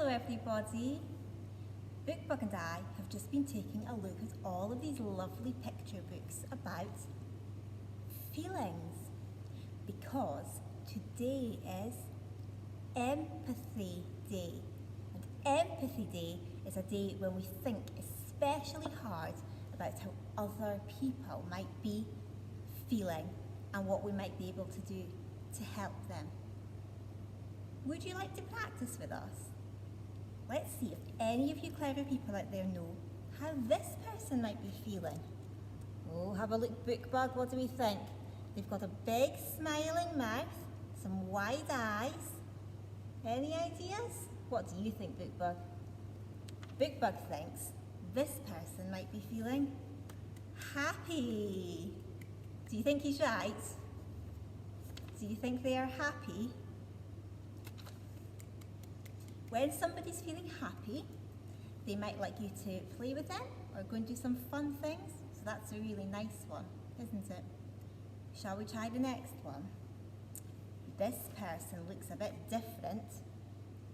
Hello everybody! Bookbug and I have just been taking a look at all of these lovely picture books about feelings because today is Empathy Day, and Empathy Day is a day when we think especially hard about how other people might be feeling and what we might be able to do to help them. Would you like to practice with us? Let's see if any of you clever people out there know how this person might be feeling. Oh, have a look, Bookbug, what do we think? They've got a big smiling mouth, some wide eyes. Any ideas? What do you think, Bookbug? Bookbug thinks this person might be feeling happy. Do you think he's right? Do you think they are happy? When somebody's feeling happy, they might like you to play with them or go and do some fun things. So that's a really nice one, isn't it? Shall we try the next one? This person looks a bit different.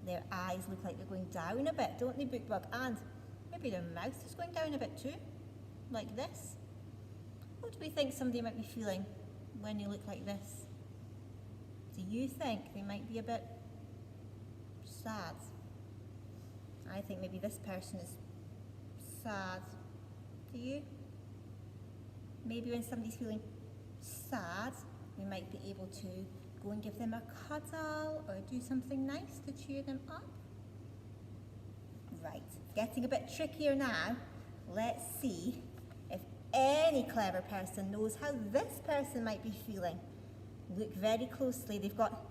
Their eyes look like they're going down a bit, don't they, Bookbug? And maybe their mouth is going down a bit too, like this. What do we think somebody might be feeling when they look like this? Do you think they might be a bit sad? I think maybe this person is sad. Do you? Maybe when somebody's feeling sad, we might be able to go and give them a cuddle or do something nice to cheer them up. Right, getting a bit trickier now. Let's see if any clever person knows how this person might be feeling. Look very closely. They've got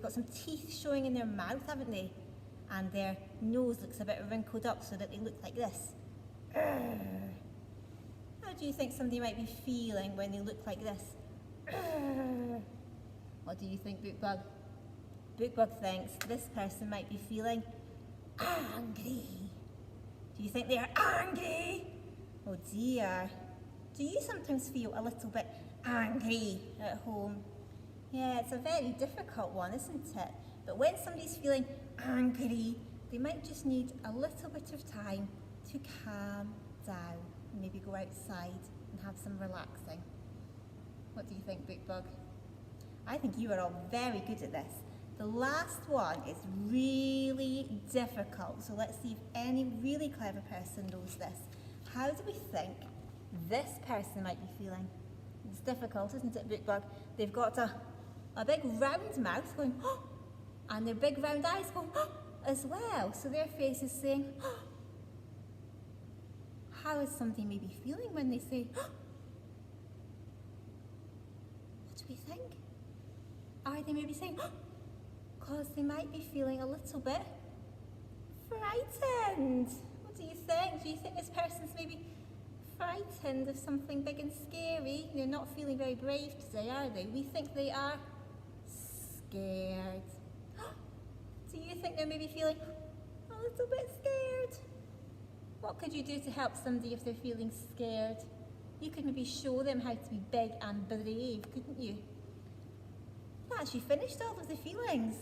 some teeth showing in their mouth, haven't they? And their nose looks a bit wrinkled up so that they look like this. How do you think somebody might be feeling when they look like this? What do you think, Bookbug? Bookbug thinks this person might be feeling angry. Do you think they are angry? Oh dear. Do you sometimes feel a little bit angry at home? Yeah, it's a very difficult one, isn't it? But when somebody's feeling angry, they might just need a little bit of time to calm down and maybe go outside and have some relaxing. What do you think, Bookbug? I think you are all very good at this. The last one is really difficult, so let's see if any really clever person knows this. How do we think this person might be feeling? It's difficult, isn't it, Bookbug? They've got a big round mouth going, oh, and their big round eyes going, oh, as well. So their face is saying, oh. How is somebody maybe feeling when they say, oh? What do we think? Are they maybe saying, oh? Because they might be feeling a little bit frightened. What do you think? Do you think this person's maybe frightened of something big and scary? They're not feeling very brave today, are they? We think they are scared. Do you think they're maybe feeling a little bit scared? What could you do to help somebody if they're feeling scared? You could maybe show them how to be big and brave, couldn't you? You actually finished all of the feelings.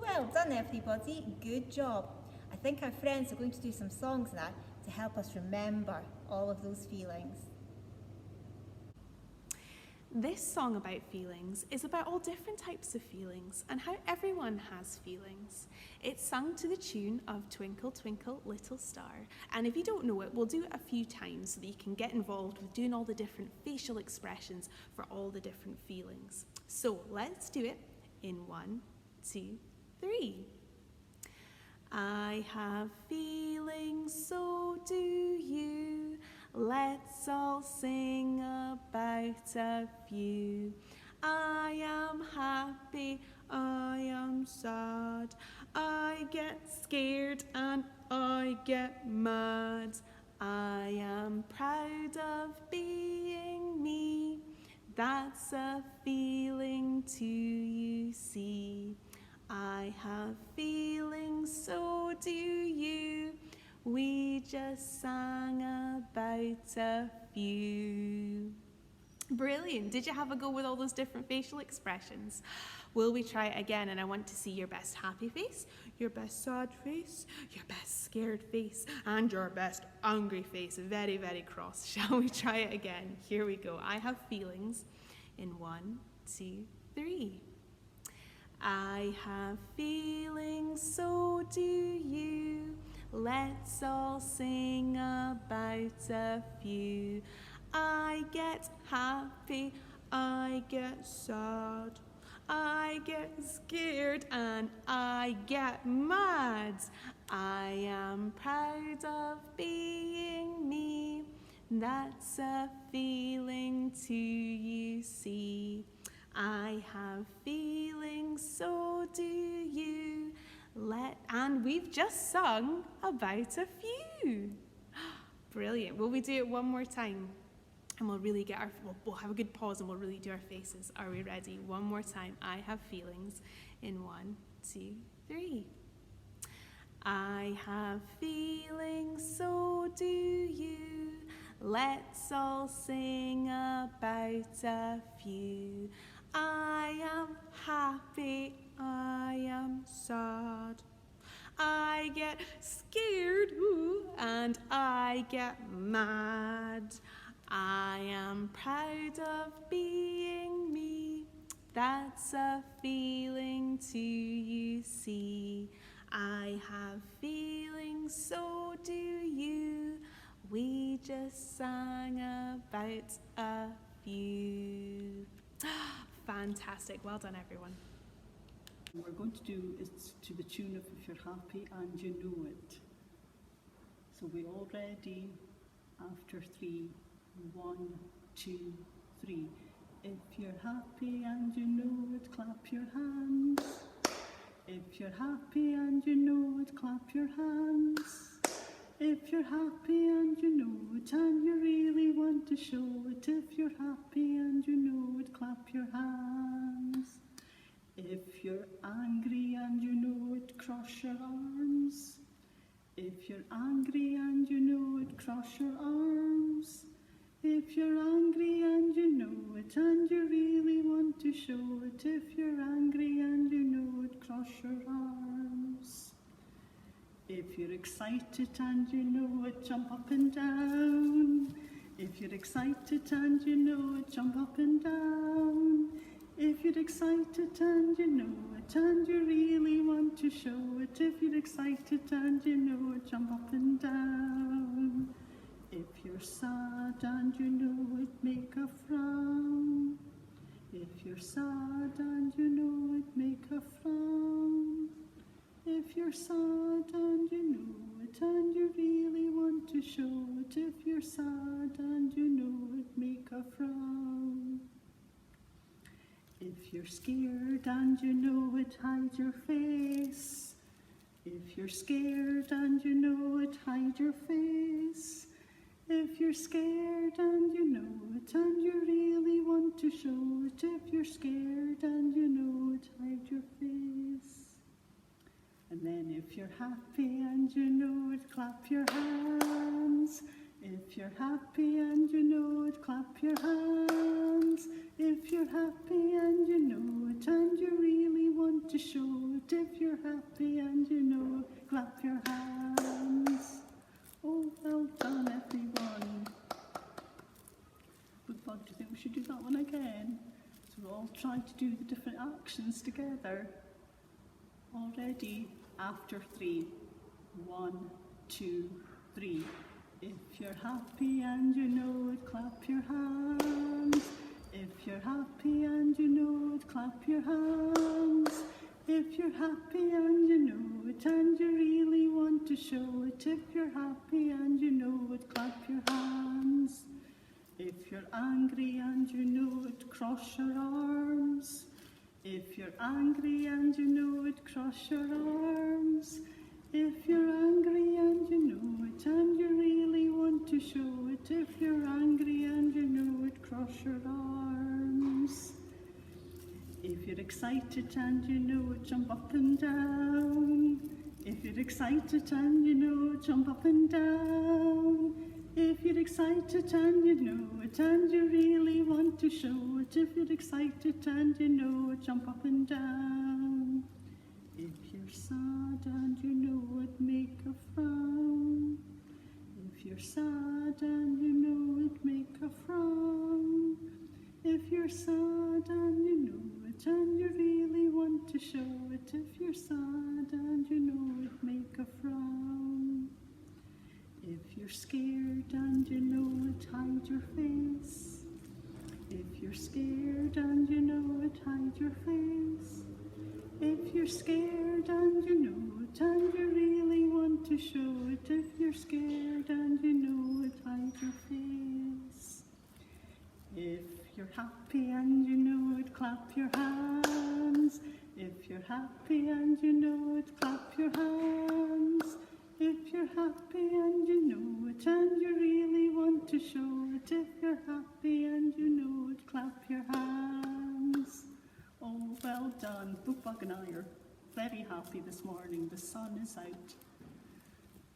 Well done, everybody. Good job. I think our friends are going to do some songs now to help us remember all of those feelings. This song about feelings is about all different types of feelings and how everyone has feelings. It's sung to the tune of Twinkle Twinkle Little Star, and if you don't know it, we'll do it a few times so that you can get involved with doing all the different facial expressions for all the different feelings. So let's do it in 1, 2, 3. I have feelings, so do you. Let's all sing about a few. I am happy, I am sad. I get scared and I get mad. I am proud of being me. That's a feeling to you see. I have feelings, so do you. We just sang about a few. Brilliant. Brilliant. Did you have a go with all those different facial expressions? Will we try it again? And I want to see your best happy face, your best sad face, your best scared face, and your best angry face. Very, very cross. Shall we try it again? Here we go. I have feelings in 1, 2, 3. I have feelings, so do you. Let's all sing about a few. I get happy, I get sad, I get scared, and I get mad. I am proud of being me. That's a feeling to you see. I have feelings, so do you. And we've just sung about a few. Brilliant. Will we do it one more time? And we'll really get we'll have a good pause and we'll really do our faces. Are we ready? One more time. I have feelings in 1, 2, 3. I have feelings, so do you. Let's all sing about a few. I am happy, I am sad, I get scared, and I get mad. I am proud of being me. That's a feeling to you see. I have feelings, so do you. We just sang about a few. Fantastic. Well done, everyone. What we're going to do is to the tune of If You're Happy and You Know It. So we all ready? After 3, 1, 2, 3. If you're happy and you know it, clap your hands. If you're happy and you know it, clap your hands. If you're happy and you know it, and you really want to show it. If you're happy and you know it, clap your hands. If you're angry and you know it, cross your arms. If you're angry and you know it, cross your arms. If you're angry and you know it, and you really want to show it. If you're angry and you know it, cross your arms. If you're excited and you know it, jump up and down. If you're excited and you know it, jump up and down. If you're excited and you know it, and you really want to show it. If you're excited and you know it, jump up and down. If you're sad and you know it, make a frown. If you're sad and you know it, make a frown. If you're sad and you know it, and you really want to show it. If you're sad and you know it, make a frown. If you're scared and you know it, hide your face. If you're scared and you know it, hide your face. If you're scared and you know it, and you really want to show it. If you're scared and you know it, hide your face. And then if you're happy and you know it, clap your hands. If you're happy and you know it, clap your hands. If you're happy and you know it, and you really want to show it. If you're happy and you know it, clap your hands. Oh, well done, everyone. Bookbug, do you think we should do that one again? So we'll all try to do the different actions together. All ready? After 3. 1, 2, 3. If you're happy and you know it, clap your hands. If you're happy and you know it, clap your hands. If you're happy and you know it, and you really want to show it. If you're happy and you know it, clap your hands. If you're angry and you know it, cross your arms. If you're angry and you know it, cross your arms. If you're angry and you know it, and you really want to show it. If you're angry and you know it, cross your arms. If you're excited and you know it, jump up and down. If you're excited and you know it, jump up and down. If you're excited and you know it, and you really want to show it. If you're excited and you know it, jump up and down. If you're sad and you know it, make a frown. If you're sad and you know it, make a frown. If you're sad and you know it and you really want to show it, if you're sad and you know it, make a frown. If you're scared and you know it, hide your face. If you're scared and you know it, hide your face. If you're scared and you know it and you really want to show it, if you're scared and you know it, hide your face. If you're happy and you know it, clap your hands. If you're happy and you know it, clap your hands. If you're happy and you know it and you really want to show it, if you're happy and you know it, clap your hands. Oh, well done. Bookbug and I are very happy this morning. The sun is out.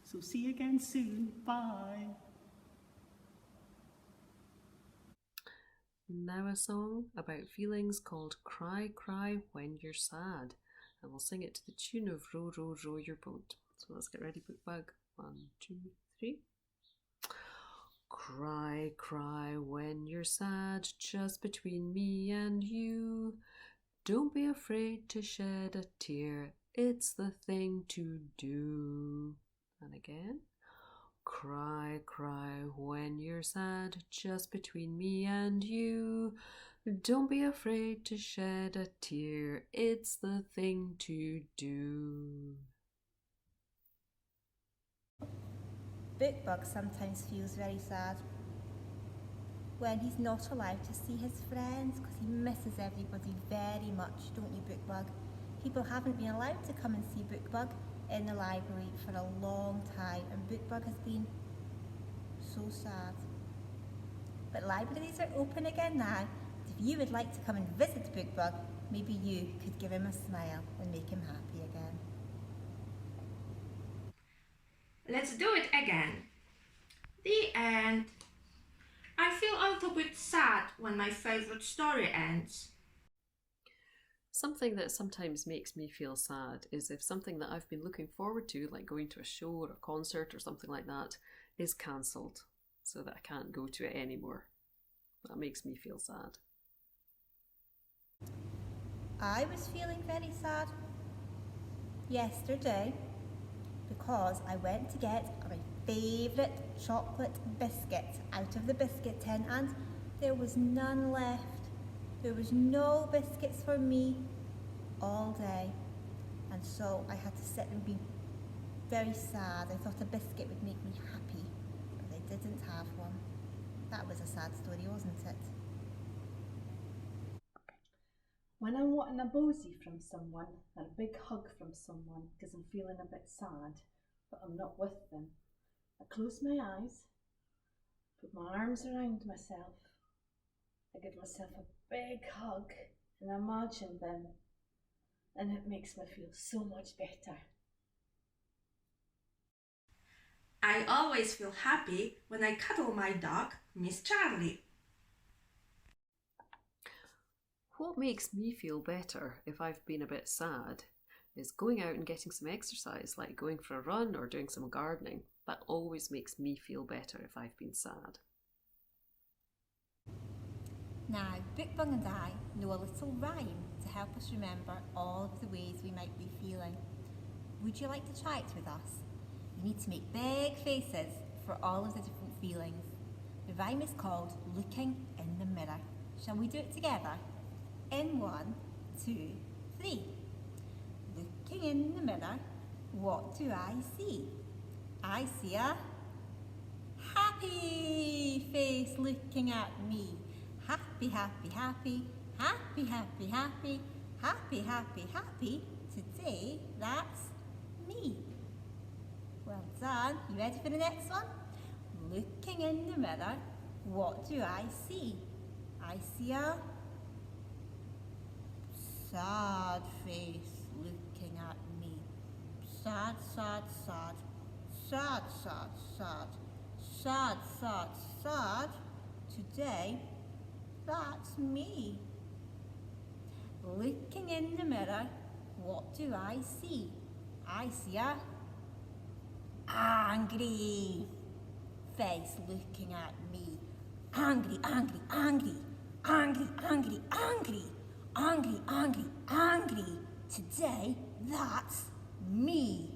So see you again soon. Bye. Now a song about feelings called Cry, Cry When You're Sad. And we'll sing it to the tune of Row, Row, Row Your Boat. So let's get ready, Bookbug. 1, 2, 3. Cry, cry when you're sad, just between me and you. Don't be afraid to shed a tear, it's the thing to do. And again. Cry, cry when you're sad, just between me and you. Don't be afraid to shed a tear, it's the thing to do. Bookbug sometimes feels very sad when he's not allowed to see his friends because he misses everybody very much, don't you, Bookbug? People haven't been allowed to come and see Bookbug in the library for a long time, and Bookbug has been so sad. But libraries are open again now. If you would like to come and visit Bookbug, maybe you could give him a smile and make him happy again. Let's do it again. The end. I feel a little bit sad when my favorite story ends. Something that sometimes makes me feel sad is if something that I've been looking forward to, like going to a show or a concert or something like that, is cancelled so that I can't go to it anymore. That makes me feel sad. I was feeling very sad yesterday because I went to get my favourite chocolate biscuit out of the biscuit tin and there was none left. There was no biscuits for me all day, and so I had to sit and be very sad. I thought a biscuit would make me happy, but I didn't have one. That was a sad story, wasn't it? When I'm wanting a bosie from someone, or a big hug from someone because I'm feeling a bit sad, but I'm not with them, I close my eyes, put my arms around myself, I give myself a big hug and imagine them, and it makes me feel so much better. I always feel happy when I cuddle my dog, Miss Charlie. What makes me feel better if I've been a bit sad is going out and getting some exercise, like going for a run or doing some gardening. That always makes me feel better if I've been sad. Now, Bookbug and I know a little rhyme to help us remember all of the ways we might be feeling. Would you like to try it with us? You need to make big faces for all of the different feelings. The rhyme is called Looking in the Mirror. Shall we do it together? In 1, 2, 3. Looking in the mirror, what do I see? I see a happy face looking at me. Happy, happy, happy, happy, happy, happy, happy, happy, happy. Today, that's me. Well done. You ready for the next one? Looking in the mirror, what do I see? I see a sad face looking at me. Sad, sad, sad. Sad, sad, sad. Sad, sad, sad. Today, that's that's me. Looking in the mirror, what do I see? I see a angry face looking at me. Angry, angry, angry, angry, angry, angry, angry, angry, angry. Today, that's me.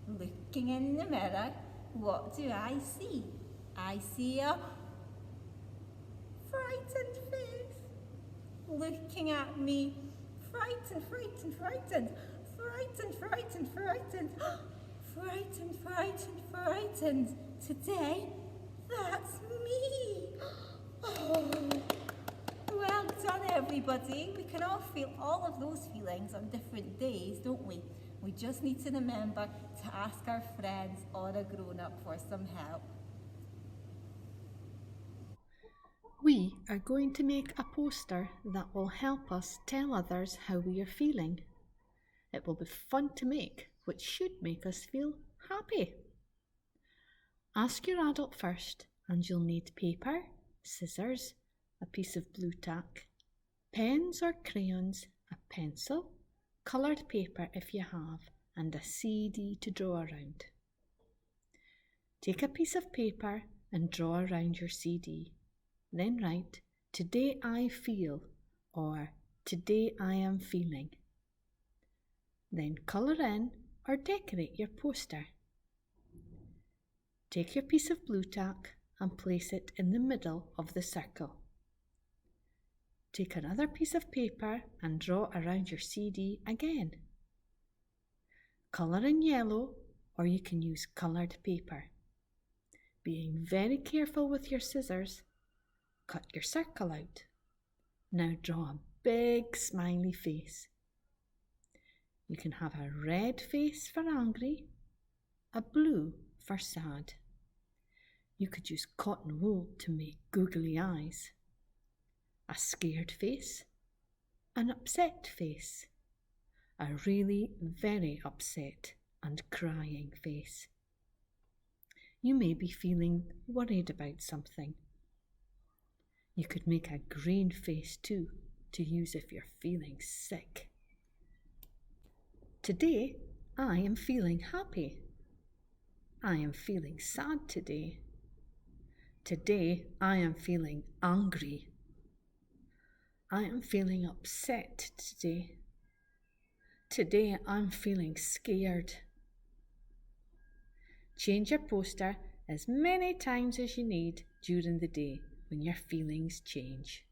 Looking in the mirror, what do I see? I see a frightened face looking at me. Frightened, frightened, frightened, frightened, frightened, frightened, frightened, frightened, frightened. Today, that's me. Oh, well done, everybody. We can all feel all of those feelings on different days, don't we? We just need to remember to ask our friends or a grown-up for some help. We are going to make a poster that will help us tell others how we are feeling. It will be fun to make, which should make us feel happy. Ask your adult first, and you'll need paper, scissors, a piece of Blu Tack, pens or crayons, a pencil, coloured paper if you have, and a CD to draw around. Take a piece of paper and draw around your CD. Then write, "Today I feel," or "Today I am feeling." Then colour in or decorate your poster. Take your piece of Blu Tack and place it in the middle of the circle. Take another piece of paper and draw around your CD again. Colour in yellow, or you can use coloured paper. Being very careful with your scissors, cut your circle out. Now draw a big smiley face. You can have a red face for angry, a blue for sad. You could use cotton wool to make googly eyes, a scared face, an upset face, a really very upset and crying face. You may be feeling worried about something. You could make a green face too, to use if you're feeling sick. Today, I am feeling happy. I am feeling sad today. Today, I am feeling angry. I am feeling upset today. Today, I'm feeling scared. Change your poster as many times as you need during the day when your feelings change.